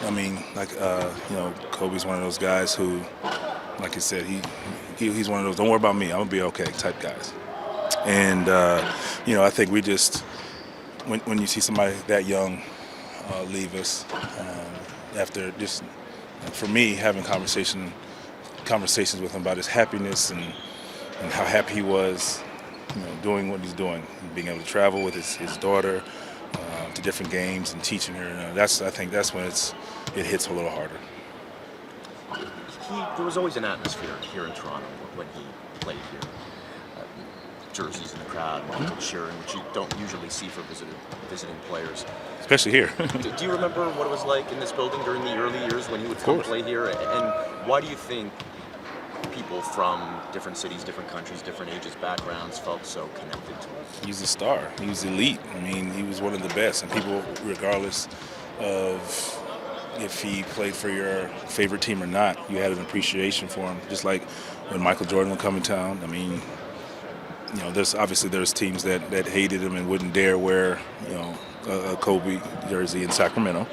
I mean, like Kobe's one of those guys who, like you said, he's one of those "don't worry about me, I'm gonna be okay" type guys. And I think we just when you see somebody that young leave us after just for me having conversations with him about his happiness and how happy he was, doing what he's doing, and being able to travel with his daughter to different games and teaching her. I think that's when it hits a little harder. There was always an atmosphere here in Toronto when he played here. Jerseys in the crowd, people cheering, which you don't usually see for visiting players. Especially here. Do you remember what it was like in this building during the early years when he would come play here? And why do you think people from different cities, different countries, different ages, backgrounds felt so connected to him? He's a star. He was elite. I mean, he was one of the best. And people, regardless of if he played for your favorite team or not, you had an appreciation for him. Just like when Michael Jordan would come in town. I mean, there's teams that hated him and wouldn't dare wear, a Kobe jersey in Sacramento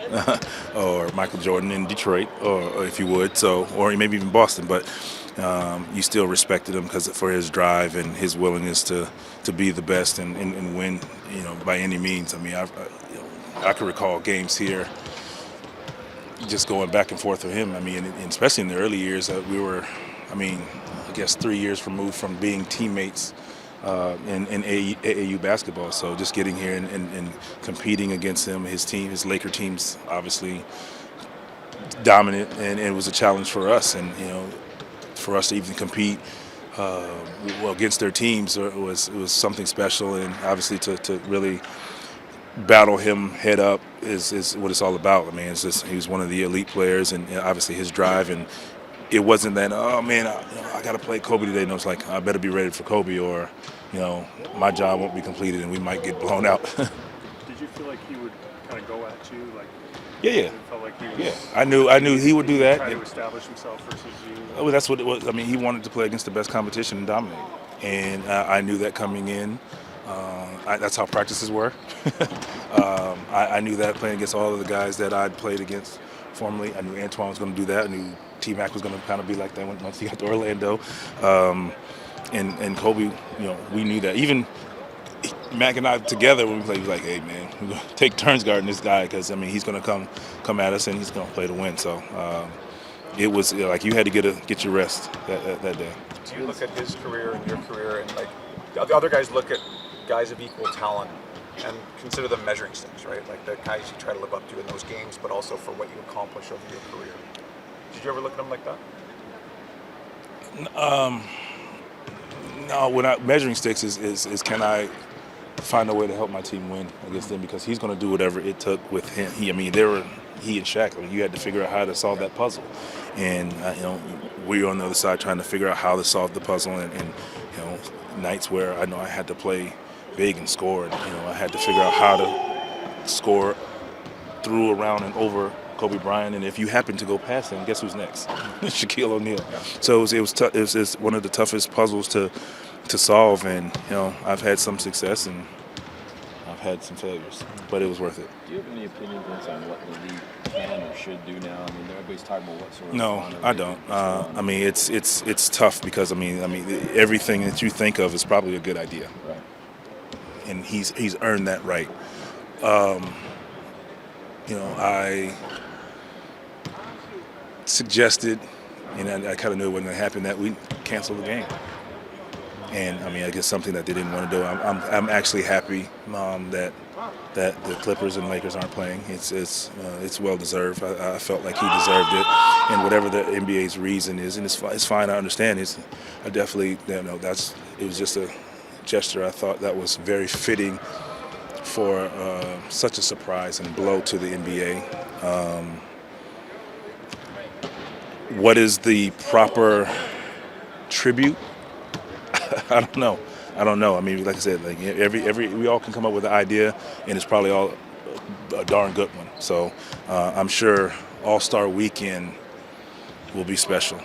or Michael Jordan in Detroit, or if you would, or maybe even Boston. But you still respected him for his drive and his willingness to be the best and win, by any means. I mean, I can recall games here just going back and forth with him. I mean, and especially in the early years, we were, I guess 3 years removed from being teammates in AAU basketball. So just getting here and competing against him, his Laker team's obviously dominant, and it was a challenge for us. And for us to even compete against their teams was something special. And obviously to really battle him head up is what it's all about. I mean, he was one of the elite players, and obviously his drive. And it wasn't that, oh man, I got to play Kobe today. No, it's like, I better be ready for Kobe, or my job won't be completed and we might get blown out. Did you feel like he would kind of go at you? Yeah. It felt like he was, yeah, I knew he would do that. Trying to establish himself versus you. Well, that's what it was. I mean, he wanted to play against the best competition and dominate. And I knew that coming in. That's how practices were. I knew that playing against all of the guys that I'd played against formerly. I knew Antoine was going to do that. I knew T-Mac was going to kind of be like that once he got to Orlando. And Kobe, we knew that. Even Mac and I together when we played, he was like, "Hey man, we're going to take turns guarding this guy because he's going to come at us and he's going to play to win." So it was like you had to get your rest that day. Do you look at his career and your career, and like the other guys look at guys of equal talent and consider them measuring sticks, right? Like the guys you try to live up to in those games, but also for what you accomplish over your career. Did you ever look at them like that? No, measuring sticks is can I find a way to help my team win against them, because he's going to do whatever it took with him. He and Shaq. I mean, you had to figure out how to solve that puzzle, and we were on the other side trying to figure out how to solve the puzzle. And nights where I know I had to play big and score, and I had to figure out how to score through, around, and over Kobe Bryant. And if you happen to go past him, guess who's next? Shaquille O'Neal. So it was one of the toughest puzzles to solve. And I've had some success and I've had some failures, but it was worth it. Do you have any opinions on what the league can or should do now? I mean, everybody's talking about what sort of. No, I don't. I mean, it's tough because I mean, everything that you think of is probably a good idea, right? And he's earned that right. I suggested, and I kind of knew it wasn't going to happen, that we cancel the game. And I mean, I guess something that they didn't want to do. I'm actually happy that the Clippers and Lakers aren't playing. It's well deserved. I felt like he deserved it, and whatever the NBA's reason is, and it's fine. I understand. I definitely it was just a gesture. I thought that was very fitting for such a surprise and blow to the NBA. What is the proper tribute? I don't know. I mean, like I said, like we all can come up with an idea, and it's probably all a darn good one. So I'm sure All-Star Weekend will be special.